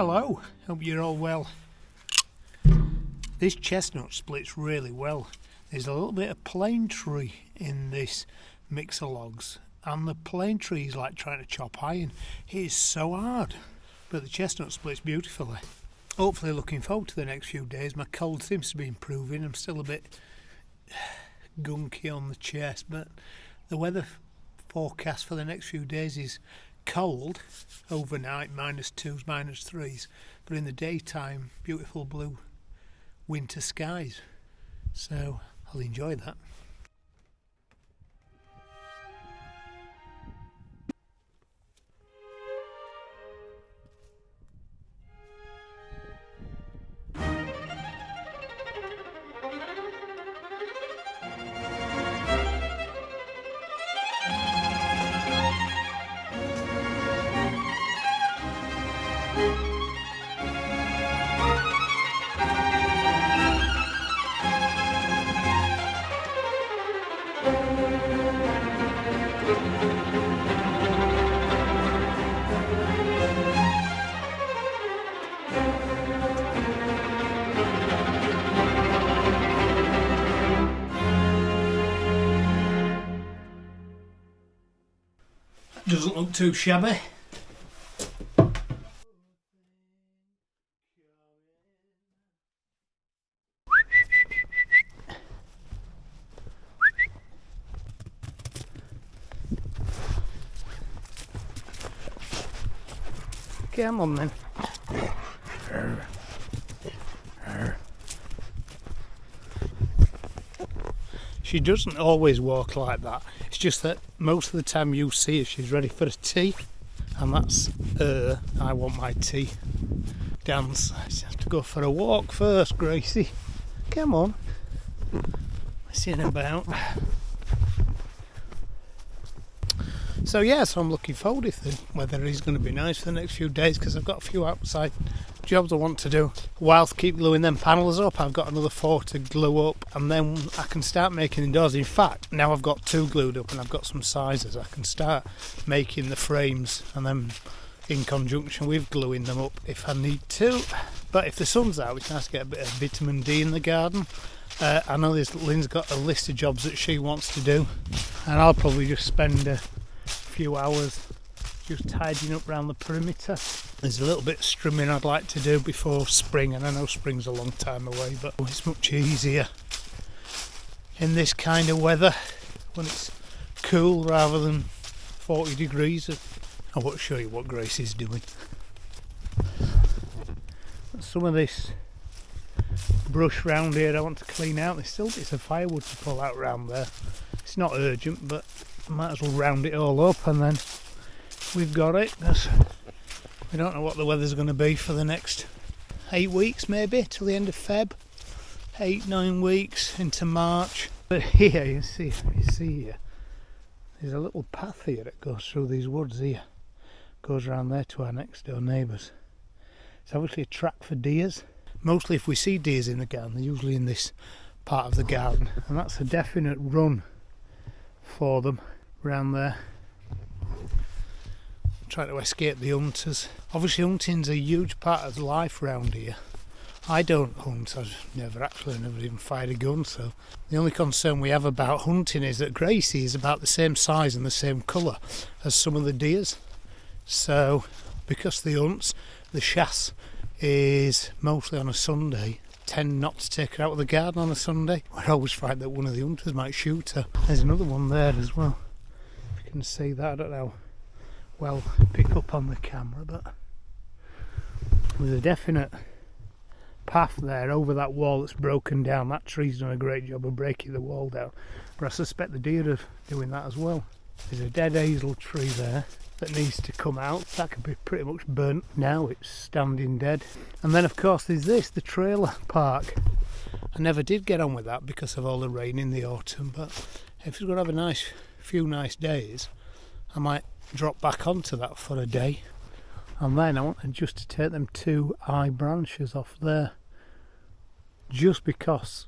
Hello, hope you're all well. This chestnut splits really well. There's a little bit of plane tree in this mix of logs, and the plane tree is like trying to chop iron. It is so hard, but the chestnut splits beautifully. Hopefully looking forward to the next few days. My cold seems to be improving. I'm still a bit gunky on the chest, but the weather forecast for the next few days is cold overnight, -2s, -3s, but in the daytime beautiful blue winter skies, so I'll enjoy that. Doesn't look too shabby. Come on then. She doesn't always walk like that. It's just that most of the time you see her, she's ready for a tea, and that's her. I want my tea. Dance. I just have to go for a walk first, Gracie. Come on. Messing about. So yes, I'm looking forward if the weather is going to be nice for the next few days, because I've got a few outside jobs I want to do. Whilst keep gluing them panels up, I've got another 4 to glue up, and then I can start making indoors. In fact, now I've got 2 glued up and I've got some sizes, I can start making the frames, and then in conjunction with gluing them up if I need to. But if the sun's out, it's nice to get a bit of vitamin D in the garden. I know Lynn's got a list of jobs that she wants to do, and I'll probably just spend a few hours just tidying up around the perimeter. There's a little bit of strimming I'd like to do before spring, and I know spring's a long time away, but it's much easier in this kind of weather when it's cool rather than 40 degrees. I won't show you what Grace is doing. Some of this brush round here I want to clean out. There's still bits of firewood to pull out round there. It's not urgent, but I might as well round it all up, and then we've got it, because we don't know what the weather's going to be for the next 8 weeks, maybe till the end of Feb. 8-9 weeks into March. But here you see here, there's a little path here that goes through these woods here, goes around there to our next door neighbours. It's obviously a track for deers. Mostly if we see deers in the garden, they're usually in this part of the garden, and that's a definite run for them around there, trying to escape the hunters. Obviously hunting's a huge part of life around here. I don't hunt, I've never even fired a gun, so the only concern we have about hunting is that Gracie is about the same size and the same colour as some of the deers. So because the hunts, the chasse is mostly on a Sunday, tend not to take her out of the garden on a Sunday. We're always frightened that one of the hunters might shoot her. There's another one there as well. If you can see that, I don't know well pick up on the camera, but there's a definite path there over that wall that's broken down. That tree's done a great job of breaking the wall down, but I suspect the deer are doing that as well. There's a dead hazel tree there that needs to come out. That could be pretty much burnt now, it's standing dead. And then of course there's this, the trailer park. I never did get on with that because of all the rain in the autumn, but if it's going to have a few nice days, I might drop back onto that for a day. And then I want just to take them 2 high branches off there, just because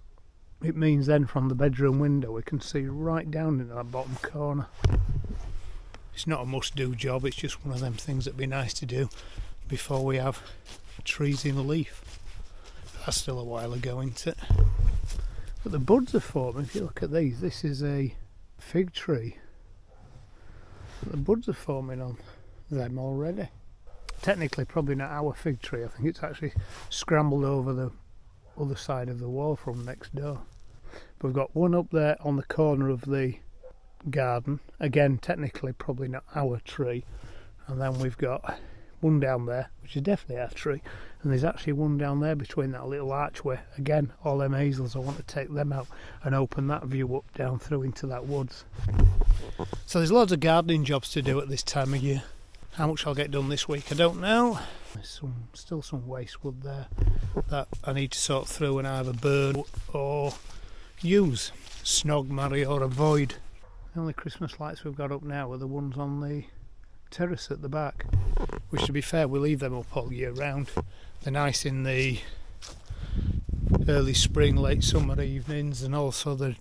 it means then from the bedroom window we can see right down into that bottom corner. It's not a must-do job, it's just one of them things that'd be nice to do before we have trees in leaf. That's still a while ago, isn't it? But the buds are forming. If you look at these, this is a fig tree. The buds are forming on them already. Technically probably not our fig tree. I think it's actually scrambled over the other side of the wall from next door. But we've got one up there on the corner of the garden. Again, technically probably not our tree. And then we've got one down there, which is definitely our tree. And there's actually one down there between that little archway. Again, all them hazels, I want to take them out and open that view up down through into that woods. So there's loads of gardening jobs to do at this time of year. How much I'll get done this week, I don't know. There's still some waste wood there that I need to sort through and either burn or use. Snog, marry or avoid. The only Christmas lights we've got up now are the ones on the terrace at the back, which, to be fair, we leave them up all year round. They're nice in the early spring, late summer evenings, and also they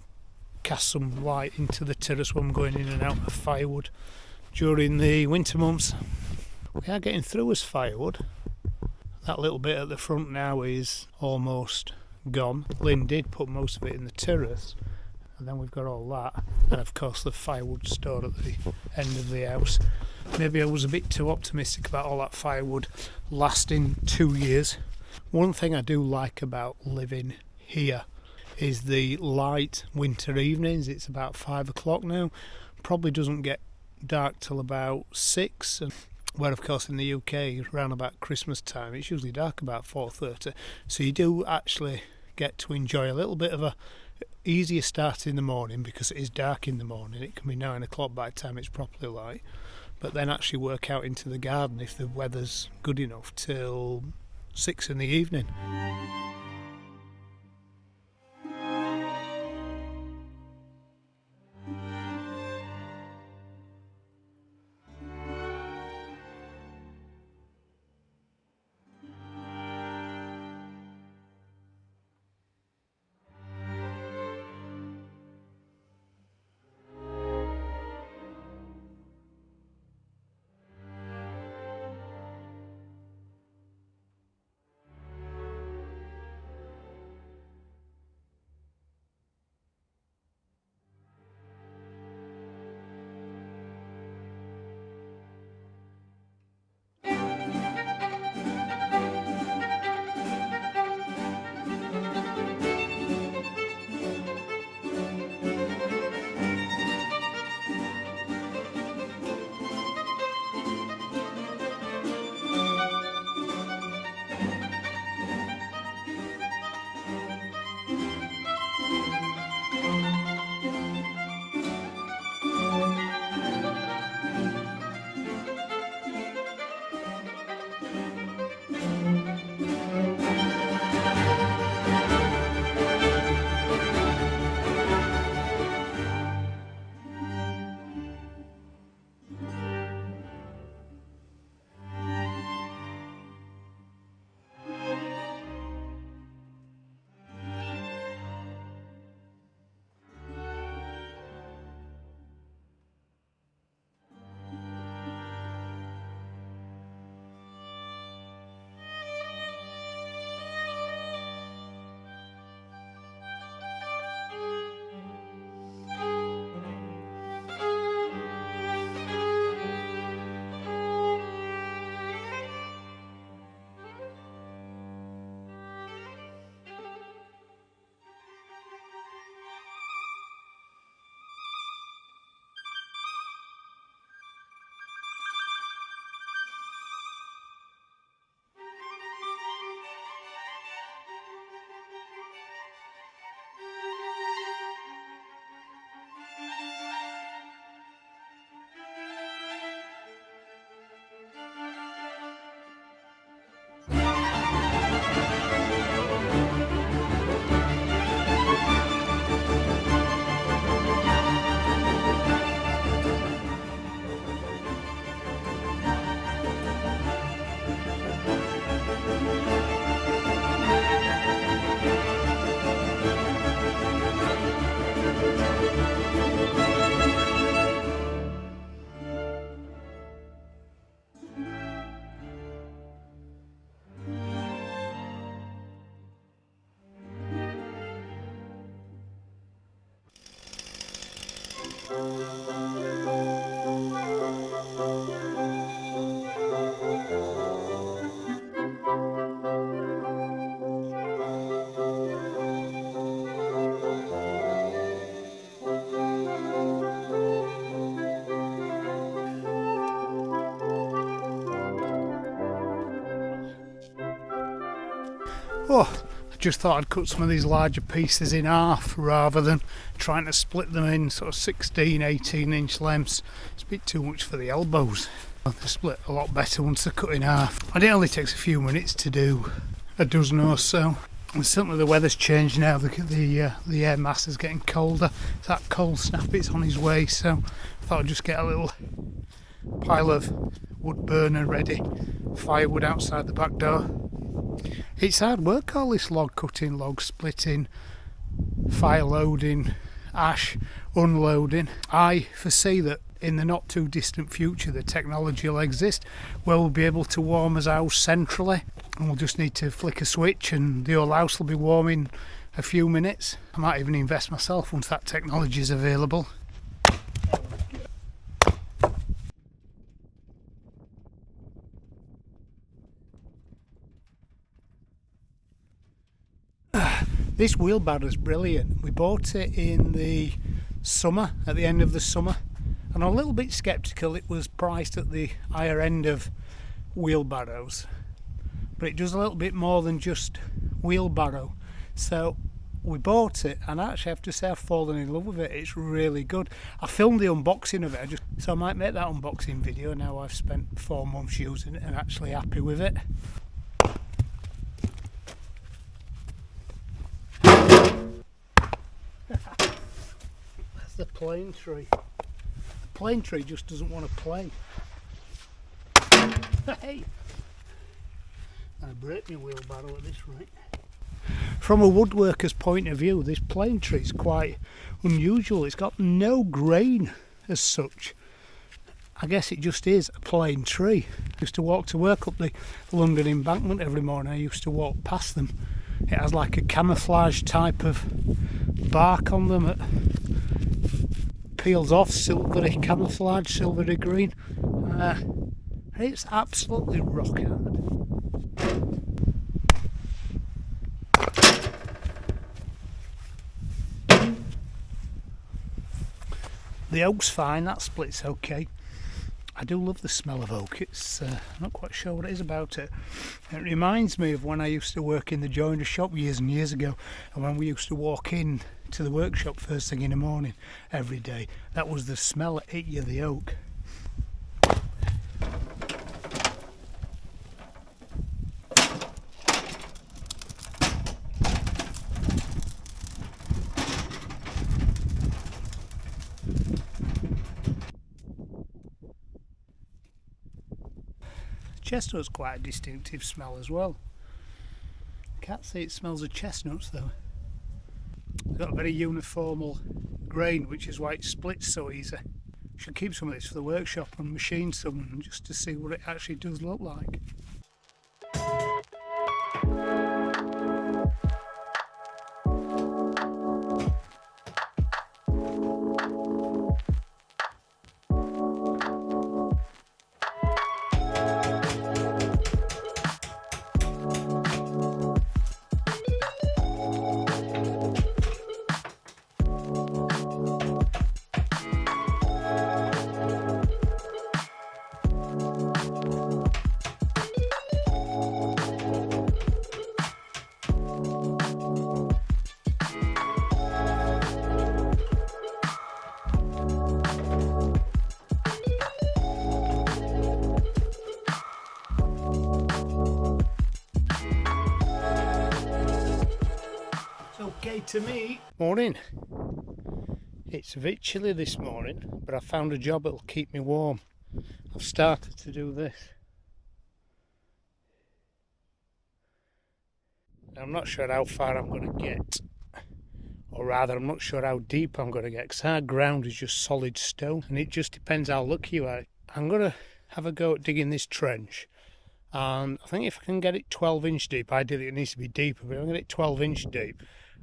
cast some light into the terrace when I'm going in and out of firewood during the winter months. We are getting through as firewood. That little bit at the front now is almost gone. Lynn did put most of it in the terrace, and then we've got all that, and of course the firewood stored at the end of the house. Maybe I was a bit too optimistic about all that firewood lasting 2 years. One thing I do like about living here is the light winter evenings. It's about 5 o'clock now. Probably doesn't get dark till about 6, and where of course in the UK around about Christmas time it's usually dark about 4:30. So you do actually get to enjoy a little bit of a easier start in the morning, because it is dark in the morning. It can be 9 o'clock by the time it's properly light. But then actually work out into the garden if the weather's good enough till 6 in the evening. Oh, I just thought I'd cut some of these larger pieces in half rather than trying to split them in sort of 16, 18 inch lengths. It's a bit too much for the elbows. They split a lot better once they're cut in half. And it only takes a few minutes to do a dozen or so. And certainly the weather's changed now. The air mass is getting colder. It's that cold snap, it's on his way. So I thought I'd just get a little pile of wood burner ready, firewood outside the back door. It's hard work, all this log cutting, log splitting, fire loading, ash unloading. I foresee that in the not too distant future the technology will exist where we'll be able to warm us house centrally, and we'll just need to flick a switch and the whole house will be warm in a few minutes. I might even invest myself once that technology is available. This wheelbarrow is brilliant. We bought it in the summer, at the end of the summer, and I'm a little bit sceptical. It was priced at the higher end of wheelbarrows, but it does a little bit more than just wheelbarrow. So we bought it, and I actually have to say I've fallen in love with it. It's really good. I filmed the unboxing of it, so I might make that unboxing video now I've spent 4 months using it and actually happy with it. That's the plane tree. The plane tree just doesn't want to play. Hey! I break my wheelbarrow at this rate. From a woodworker's point of view, this plane tree is quite unusual. It's got no grain as such. I guess it just is a plain tree. I used to walk to work up the London Embankment every morning. I used to walk past them. It has like a camouflage type of bark on them. It peels off, silvery camouflage, silvery green. It's absolutely rock hard. The oak's fine, that split's okay. I do love the smell of oak. I'm not quite sure what it is about it. It reminds me of when I used to work in the joinery shop years and years ago, and when we used to walk in to the workshop first thing in the morning every day. That was the smell that hit you, the oak. Chestnut's quite a distinctive smell as well. Can't say it smells of chestnuts though. It's got a very uniformal grain, which is why it splits so easy. Should keep some of this for the workshop and machine some just to see what it actually does look like. Okay to me. Morning. It's a bit chilly this morning, but I found a job that'll keep me warm. I've started to do this. Now, I'm not sure how far I'm going to get, or rather I'm not sure how deep I'm going to get, because our ground is just solid stone and it just depends how lucky you are. I'm going to have a go at digging this trench, and I think if I can get it 12-inch deep, ideally it needs to be deeper, but if I can get it 12-inch deep,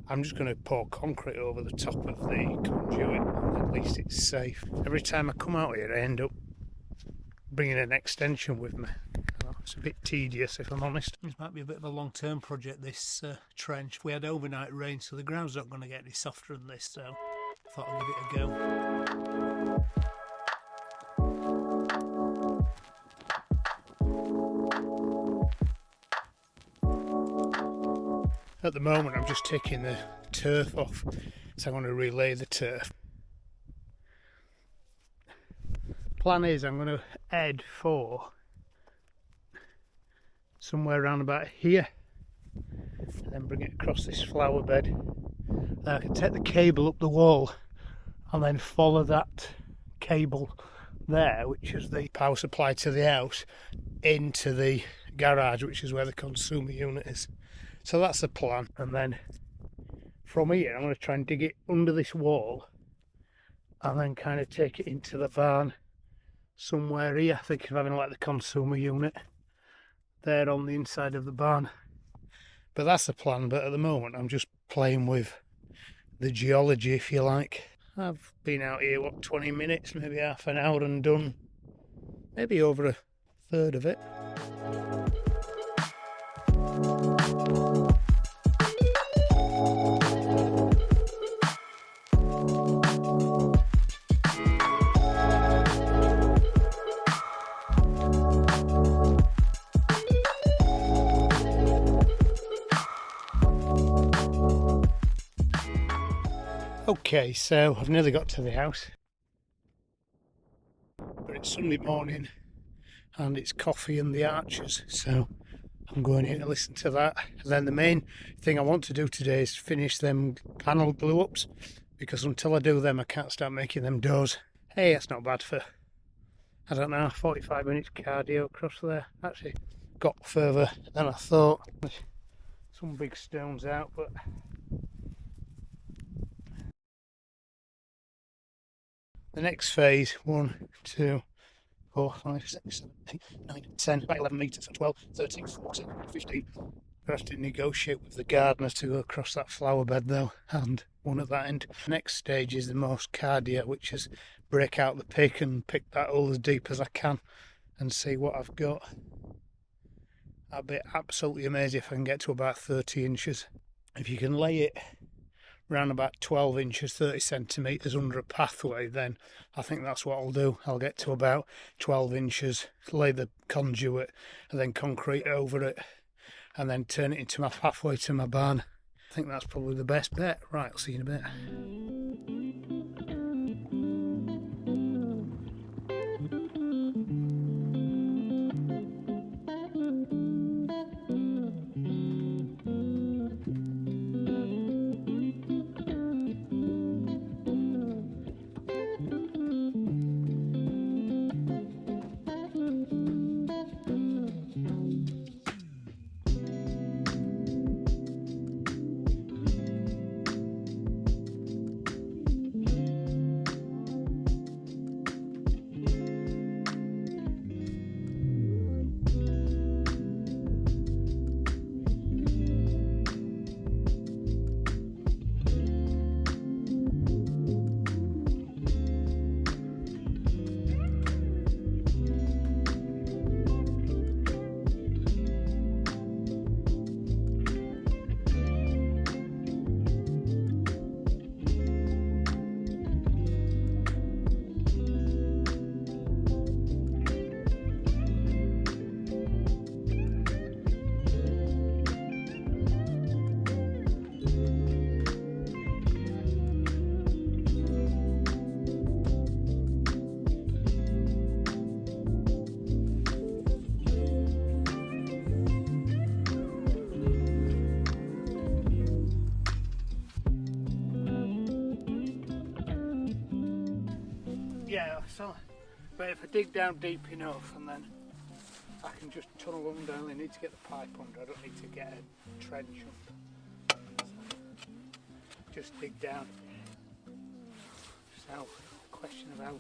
I'm just going to pour concrete over the top of the conduit, and at least it's safe. Every time I come out here I end up bringing an extension with me. It's a bit tedious, if I'm honest. This might be a bit of a long-term project, this trench. We had overnight rain, so the ground's not going to get any softer than this, so I thought I'd give it a go. At the moment I'm just taking the turf off, so I'm going to relay the turf. Plan is I'm going to head for somewhere around about here, and then bring it across this flower bed. Then I can take the cable up the wall and then follow that cable there, which is the power supply to the house, into the garage, which is where the consumer unit is. So that's the plan. And then from here I'm going to try and dig it under this wall and then kind of take it into the barn somewhere here. I think of having like the consumer unit there on the inside of the barn. But that's the plan. But at the moment I'm just playing with the geology, if you like. I've been out here, what, 20 minutes, maybe half an hour, and done maybe over a third of it. Okay, so I've nearly got to the house, but it's Sunday morning and it's Coffee and the Archers, so I'm going in to listen to that. And then the main thing I want to do today is finish them panel glue ups, because until I do them I can't start making them doors. Hey, that's not bad for, I don't know, 45 minutes cardio across there. Actually got further than I thought. Some big stones out, but the next phase, 1, 2, 4, 5, 6, 7, 8, 9, 10, about 11 metres, 12, 13, 14, 15. I have to negotiate with the gardener to go across that flower bed though, and one at that end. The next stage is the most cardio, which is break out the pick and pick that hole as deep as I can and see what I've got. That'd be absolutely amazing if I can get to about 30 inches. If you can lay it around about 12 inches, 30 centimetres under a pathway, then I think that's what I'll do. I'll get to about 12 inches, lay the conduit and then concrete over it, and then turn it into my pathway to my barn. I think that's probably the best bet. Right, I'll see you in a bit. Yeah, so, but if I dig down deep enough and then I can just tunnel under, I only need to get the pipe under, I don't need to get a trench up. So, just dig down. So, question of how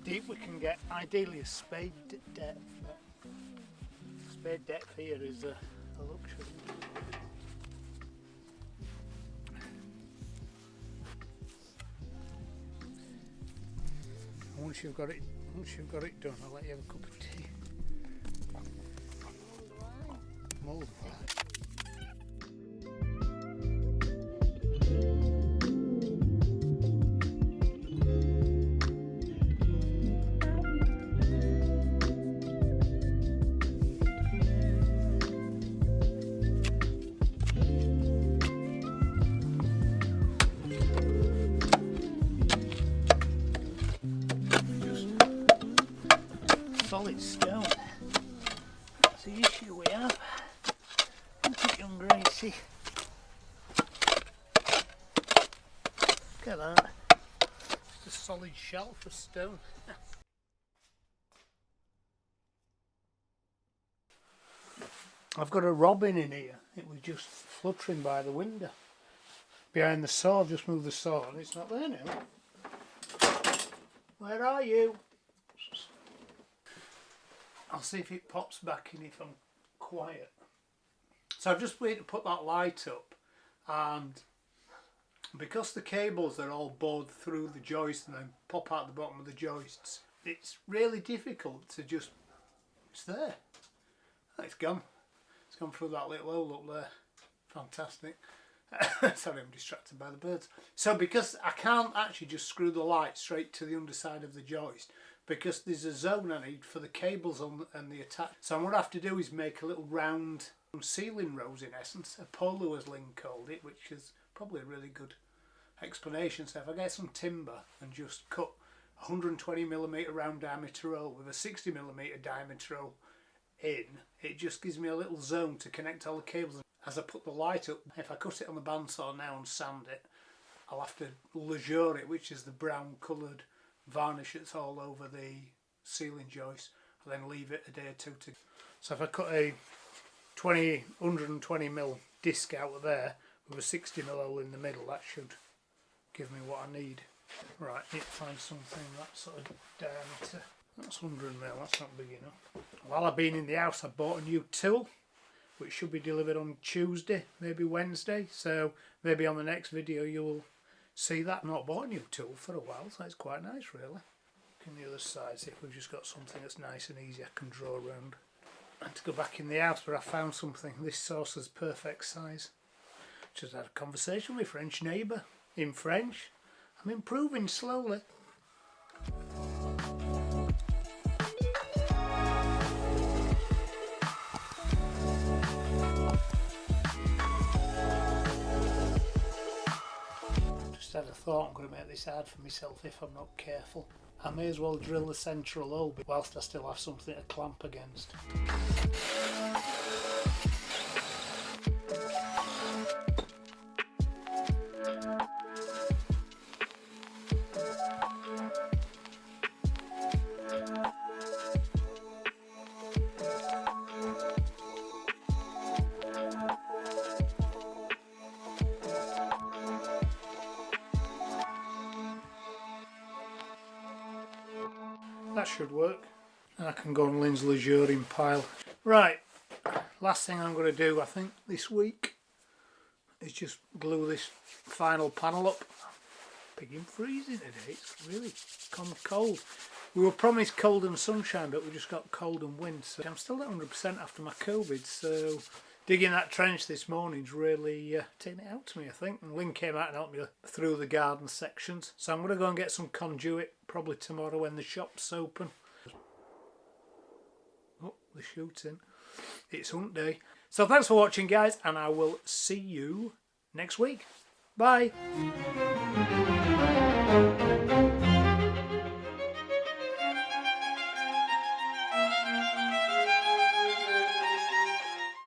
deep we can get, ideally a spade depth. Spade depth here is a luxury. Once you've got it done, I'll let you have a cup of tea. Mould. solid stone. That's the issue we have. Isn't it, young Gracie? Look at that. Just a solid shelf of stone. I've got a robin in here. It was just fluttering by the window. Behind the saw, I've just moved the saw and it's not there now. Where are you? I'll see if it pops back in if I'm quiet. So I've just waited to put that light up, and because the cables are all bored through the joist and then pop out the bottom of the joists, it's really difficult to just, it's there. Oh, it's gone. It's gone through that little hole up there. Fantastic. Sorry, I'm distracted by the birds. So because I can't actually just screw the light straight to the underside of the joist, because there's a zone I need for the cables on and the attach. So what I have to do is make a little round ceiling rose, in essence. Apollo, as Lynn called it, which is probably a really good explanation. So if I get some timber and just cut 120mm round diameter roll with a 60mm diameter roll in, it just gives me a little zone to connect all the cables. As I put the light up, if I cut it on the bandsaw now and sand it, I'll have to leisure it, which is the brown coloured varnish that's all over the ceiling joist, and then leave it a day or two to. So if I cut a 120mm disc out of there with a 60mm hole in the middle, that should give me what I need. Right, I need to find something that sort of diameter. That's 100mm, that's not big enough. While I've been in the house, I bought a new tool, which should be delivered on Tuesday, maybe Wednesday, so maybe on the next video you'll see that. I've not bought a new tool for a while, so it's quite nice really. Look on the other side, see if we've just got something that's nice and easy I can draw around. And to go back in the house where I found something, this saucer's perfect size. Just had a conversation with a French neighbour in French. I'm improving slowly. Had a thought, I'm going to make this hard for myself if I'm not careful. I may as well drill the central hole whilst I still have something to clamp against. That should work. And I can go on Lynn's leisuring pile. Right, last thing I'm going to do, I think, this week is just glue this final panel up. Pigging freezing today, it's really come cold. We were promised cold and sunshine, but we just got cold and wind. So I'm still at 100% after my COVID, so digging that trench this morning's really taken it out to me, I think. And Lynn came out and helped me through the garden sections. So I'm going to go and get some conduit, probably tomorrow when the shop's open. Oh, the shooting. It's hunt day. So thanks for watching, guys, and I will see you next week. Bye.